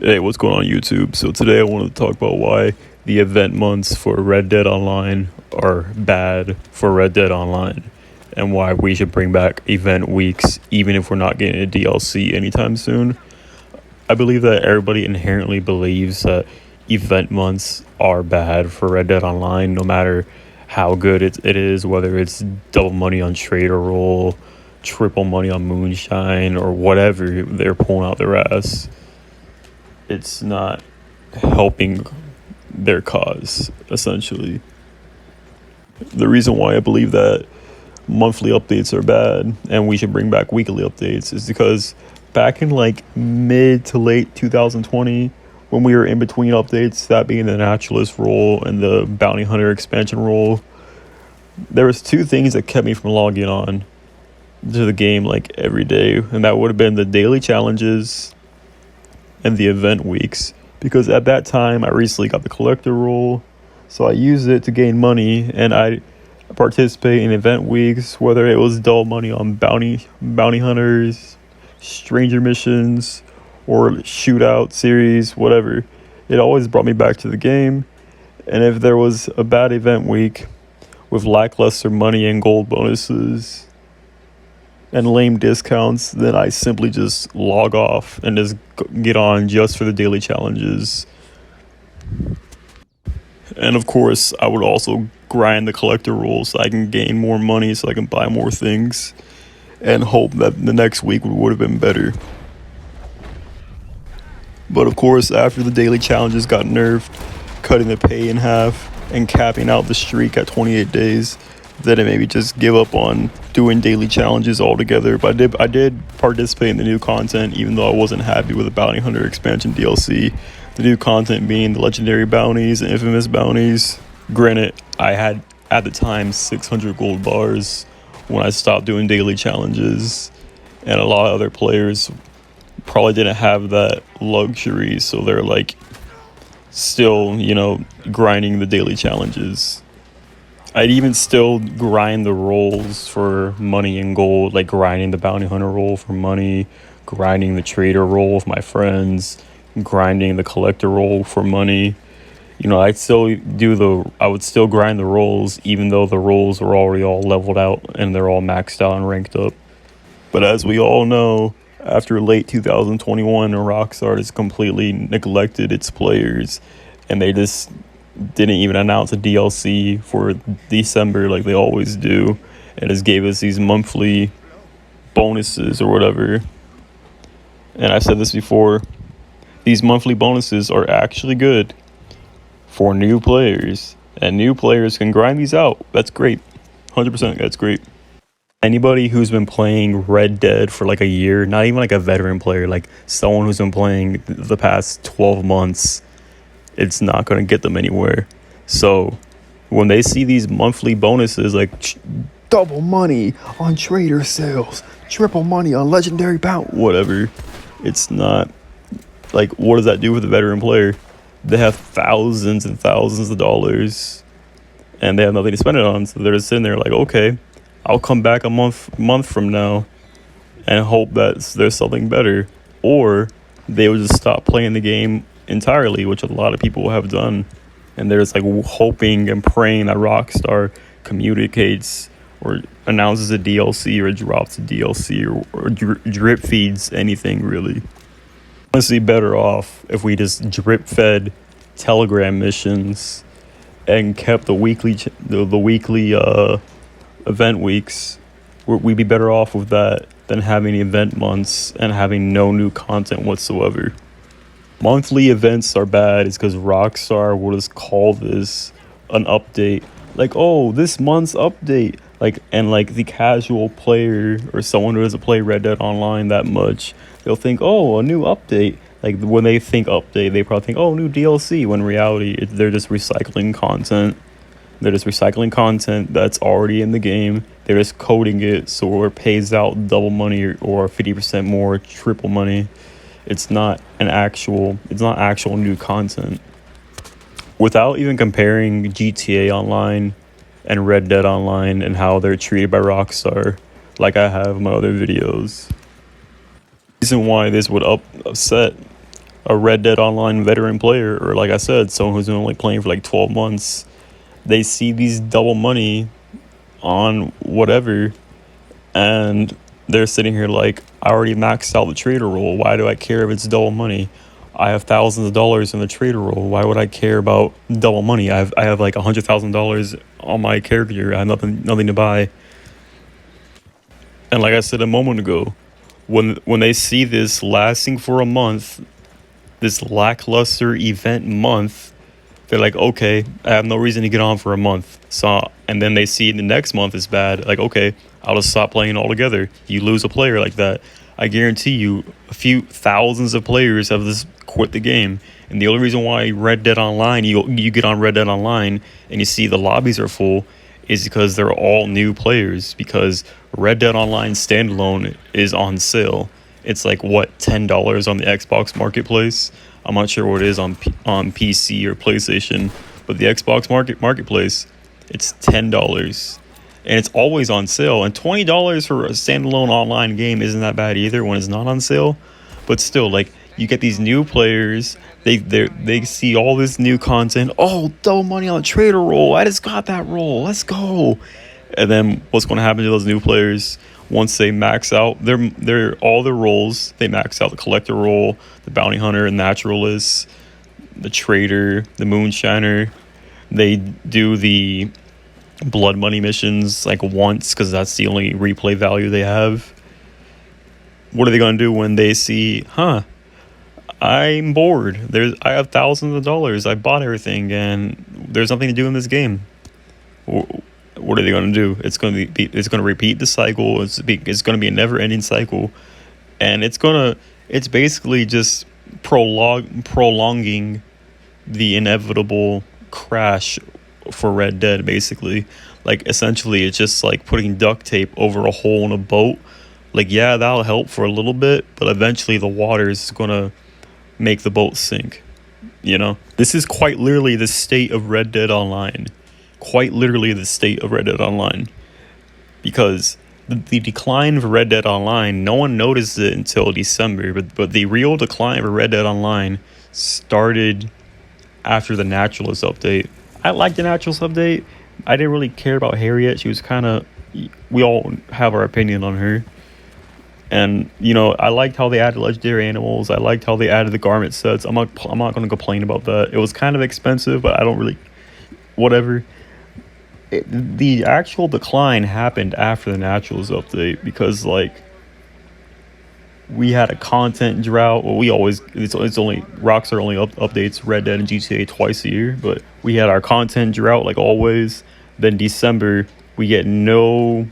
Hey, what's going on YouTube? So today I wanted to talk about why the event months for Red Dead Online are bad for Red Dead Online and why we should bring back event weeks even if we're not getting a DLC anytime soon. I believe that everybody inherently believes that event months are bad for Red Dead Online no matter how good it is, whether it's double money on Trader Roll, triple money on Moonshine, or whatever they're pulling out their ass. It's not helping their cause, essentially. The reason why I believe that monthly updates are bad and we should bring back weekly updates is because back in like mid to late 2020, when we were in between updates, that being the naturalist role and the bounty hunter expansion role, there was two things that kept me from logging on to the game like every day, and that would have been the daily challenges and the event weeks, because at that time I recently got the collector role, so I used it to gain money, and I participate in event weeks, whether it was dull money on bounty hunters, stranger missions, or shootout series, whatever. It always brought me back to the game, and if there was a bad event week with lackluster money and gold bonuses and lame discounts, then I simply just log off and just get on just for the daily challenges. And of course, I would also grind the collector role so I can gain more money so I can buy more things and hope that the next week would have been better. But of course, after the daily challenges got nerfed, cutting the pay in half and capping out the streak at 28 days, then it made me just give up on doing daily challenges altogether. But I did participate in the new content, even though I wasn't happy with the Bounty Hunter expansion DLC. The new content being the legendary bounties and infamous bounties. Granted, I had at the time 600 gold bars when I stopped doing daily challenges, and a lot of other players probably didn't have that luxury, so they're like still, grinding the daily challenges. I'd even still grind the rolls for money and gold, like grinding the bounty hunter roll for money, grinding the trader roll with my friends, grinding the collector roll for money. I would still grind the rolls even though the rolls were already all leveled out and they're all maxed out and ranked up. But as we all know, after late 2021, Rockstar has completely neglected its players, and they just didn't even announce a DLC for December like they always do, and just gave us these monthly bonuses or whatever. And I said this before, these monthly bonuses are actually good for new players, and new players can grind these out. That's great. 100%, that's great. Anybody who's been playing Red Dead for like a year, not even like a veteran player, like someone who's been playing the past 12 months, it's not going to get them anywhere. So when they see these monthly bonuses like double money on trader sales, triple money on legendary bout, whatever, it's not like, what does that do for the veteran player? They have thousands and thousands of dollars and they have nothing to spend it on, so they're just sitting there like, okay, I'll come back a month from now and hope that there's something better. Or they would just stop playing the game entirely, which a lot of people have done. And they're just like hoping and praying that Rockstar communicates or announces a DLC or drops a DLC or drip feeds anything, really. Honestly, better off if we just drip fed Telegram missions and kept the weekly event weeks. We'd be better off with that than having event months and having no new content whatsoever. Monthly events are bad is because Rockstar will just call this an update, like, oh, this month's update, and the casual player or someone who doesn't play Red Dead Online that much, they'll think, oh, a new update. Like, when they think update, they probably think, oh, new DLC, when in reality they're just recycling content. They're just recycling content that's already in the game. They're just coding it so it pays out double money or 50% more, triple money. It's not actual new content. Without even comparing GTA Online and Red Dead Online and how they're treated by Rockstar, like I have in my other videos. The reason why this would upset a Red Dead Online veteran player, or like I said, someone who's only playing for like 12 months, they see these double money on whatever, and they're sitting here like, I already maxed out the trader role. Why do I care if it's double money? I have thousands of dollars in the trader role. Why would I care about double money? I have like $100,000 on my character. I have nothing to buy. And like I said a moment ago, when they see this lasting for a month, this lackluster event month, they're like, okay, I have no reason to get on for a month. So, and then they see the next month is bad. Like, okay, I'll just stop playing altogether. You lose a player like that, I guarantee you a few thousands of players have just quit the game. And the only reason why Red Dead Online, you get on Red Dead Online and you see the lobbies are full, is because they're all new players. Because Red Dead Online standalone is on sale. It's like what, $10 on the Xbox Marketplace. I'm not sure what it is on PC or PlayStation, but the Xbox Marketplace, it's $10, and it's always on sale. And $20 for a standalone online game isn't that bad either when it's not on sale. But still, like, you get these new players, they see all this new content. Oh, double money on trader roll. I just got that roll. Let's go. And then what's going to happen to those new players once they max out their all their roles? They max out the collector role, the bounty hunter, naturalist, the trader, the moonshiner. They do the blood money missions like once because that's the only replay value they have. What are they going to do when they see, I'm bored. I have thousands of dollars. I bought everything and there's nothing to do in this game. What are they going to do? It's going to repeat the cycle. It's going to be a never-ending cycle, and it's basically just prolonging the inevitable crash for Red Dead. Basically, like, essentially, it's just like putting duct tape over a hole in a boat. Like, yeah, that'll help for a little bit, but eventually the water is going to make the boat sink. This is quite literally the state of Red Dead Online. Quite literally the state of Red Dead Online. Because the decline for Red Dead Online, no one noticed it until December, but the real decline for Red Dead Online started after the Naturalist update. I liked the Naturalist update. I didn't really care about Harriet. She was kind of... We all have our opinion on her. And, I liked how they added legendary animals. I liked how they added the garment sets. I'm not going to complain about that. It was kind of expensive, but I don't really... Whatever. The actual decline happened after the Naturalist update because, like, we had a content drought. Well, it's only Rockstar only updates Red Dead and GTA twice a year, but we had our content drought like always. Then December, we get no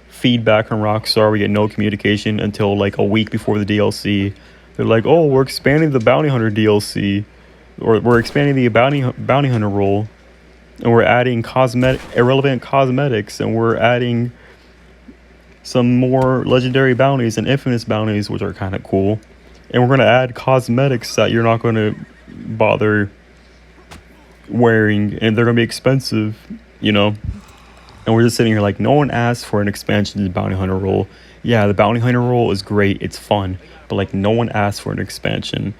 feedback from Rockstar. We get no communication until like a week before the DLC. They're like, oh, we're expanding the Bounty Hunter DLC, or we're expanding the Bounty Hunter role. And we're adding irrelevant cosmetics, and we're adding some more legendary bounties and infamous bounties, which are kind of cool. And we're going to add cosmetics that you're not going to bother wearing, and they're going to be expensive, And we're just sitting here like, no one asked for an expansion to the Bounty Hunter role. Yeah, the Bounty Hunter role is great. It's fun. But, like, no one asked for an expansion.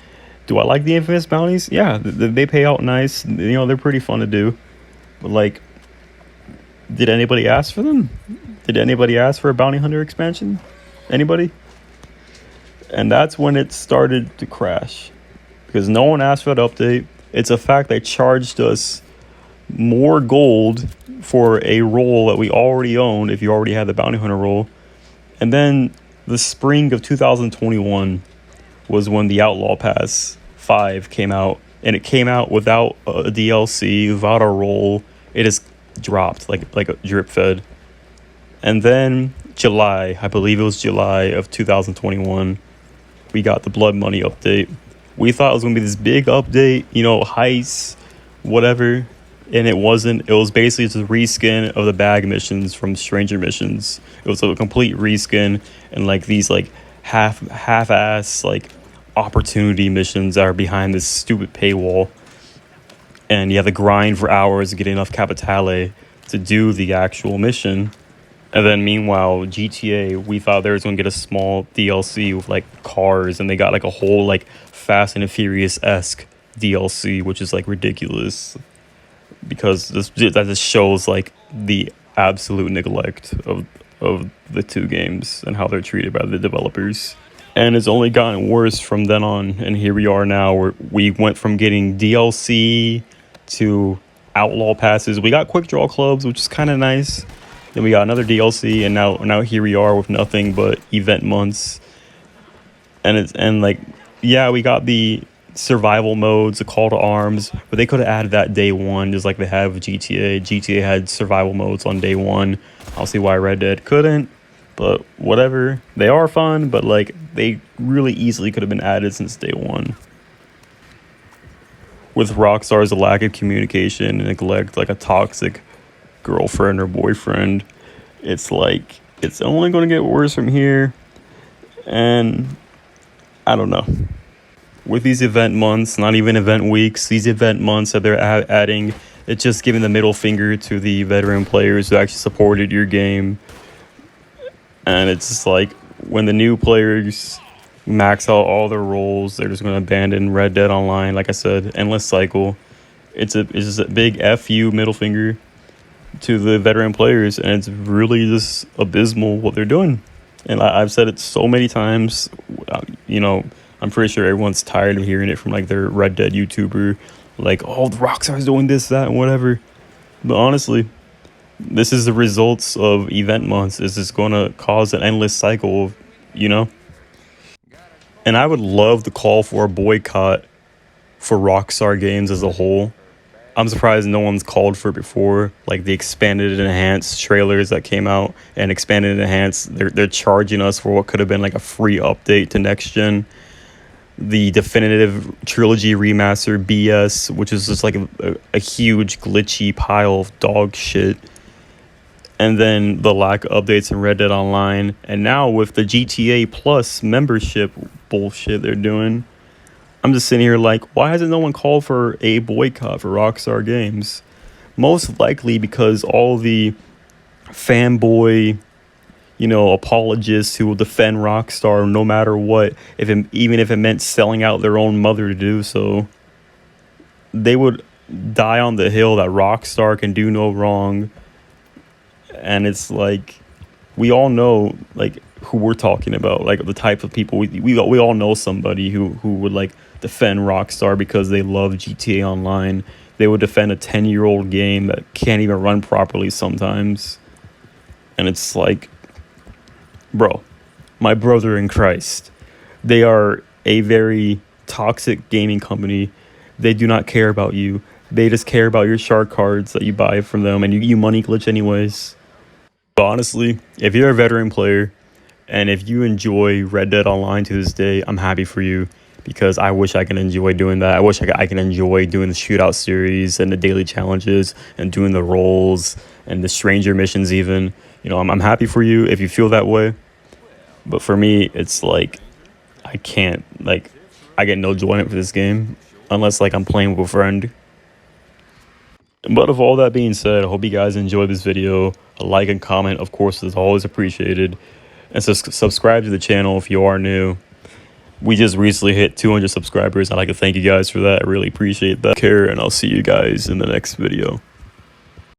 Do I like the infamous bounties? Yeah, they pay out nice. They're pretty fun to do. But, like, did anybody ask for them? Did anybody ask for a Bounty Hunter expansion? Anybody? And that's when it started to crash. Because no one asked for that update. It's a fact they charged us more gold for a role that we already owned if you already had the Bounty Hunter role. And then the spring of 2021 was when the Outlaw Pass 5 came out. And it came out without a DLC, without a role. It just dropped like a drip fed. And then July, I believe it was July of 2021, we got the Blood Money update. We thought it was going to be this big update, heists, whatever. And it wasn't. It was basically just a reskin of the bag missions from Stranger Missions. It was a complete reskin, and like these like half-ass like opportunity missions that are behind this stupid paywall. And you have to grind for hours to get enough capitale to do the actual mission. And then meanwhile, GTA, we thought they was gonna get a small DLC with like cars, and they got like a whole like Fast and the Furious-esque DLC, which is like ridiculous because that just shows like the absolute neglect of the two games and how they're treated by the developers. And it's only gotten worse from then on, and here we are now where we went from getting DLC to outlaw passes. We got quick draw clubs, which is kind of nice. Then we got another DLC, and now here we are with nothing but event months. And like, yeah, we got the survival modes, the call to arms, but they could have added that day one, just like they have with GTA. GTA had survival modes on day one. I'll see why Red Dead couldn't, but whatever. They are fun, but like they really easily could have been added since day one. With Rockstar's lack of communication and neglect, like a toxic girlfriend or boyfriend, it's like it's only going to get worse from here. And I don't know. With these event months, not even event weeks, these event months that they're adding, it's just giving the middle finger to the veteran players who actually supported your game. And it's just like when the new players max out all their roles, they're just going to abandon Red Dead Online. Like I said, endless cycle. It's just a big FU middle finger to the veteran players, and it's really just abysmal what they're doing. And I've said it so many times, you know, I'm pretty sure everyone's tired of hearing it from like their Red Dead YouTuber, like, oh, the Rockstar's doing this, that, and whatever. But honestly, this is the results of event months. This is going to cause an endless cycle of, you know. And I would love to call for a boycott for Rockstar Games as a whole. I'm surprised no one's called for it before. Like the expanded and enhanced trailers that came out and expanded and enhanced, they're charging us for what could have been like a free update to next gen. The definitive trilogy remaster BS, which is just like a huge glitchy pile of dog shit. And then the lack of updates in Red Dead Online. And now with the GTA Plus membership bullshit they're doing, I'm just sitting here like, why hasn't no one called for a boycott for Rockstar Games? Most likely because all the fanboy, you know, apologists who will defend Rockstar no matter what, even if it meant selling out their own mother to do so, they would die on the hill that Rockstar can do no wrong. And it's like, we all know like who we're talking about, like the type of people we all know somebody who would like defend Rockstar because they love GTA Online. They would defend a 10-year-old game that can't even run properly sometimes. And it's like, bro, my brother in Christ, they are a very toxic gaming company. They do not care about you. They just care about your shark cards that you buy from them, and you money glitch anyways. But honestly, if you're a veteran player and if you enjoy Red Dead Online to this day, I'm happy for you, because I wish I could enjoy doing that. I wish I can enjoy doing the shootout series and the daily challenges and doing the roles and the stranger missions even. You know, I'm happy for you if you feel that way. But for me, it's like, I can't, like, I get no enjoyment for this game unless, like, I'm playing with a friend. But of all that being said, I hope you guys enjoyed this video. A like and comment, of course, is always appreciated. And subscribe to the channel if you are new. We just recently hit 200 subscribers. I'd like to thank you guys for that. I really appreciate that. Care, and I'll see you guys in the next video.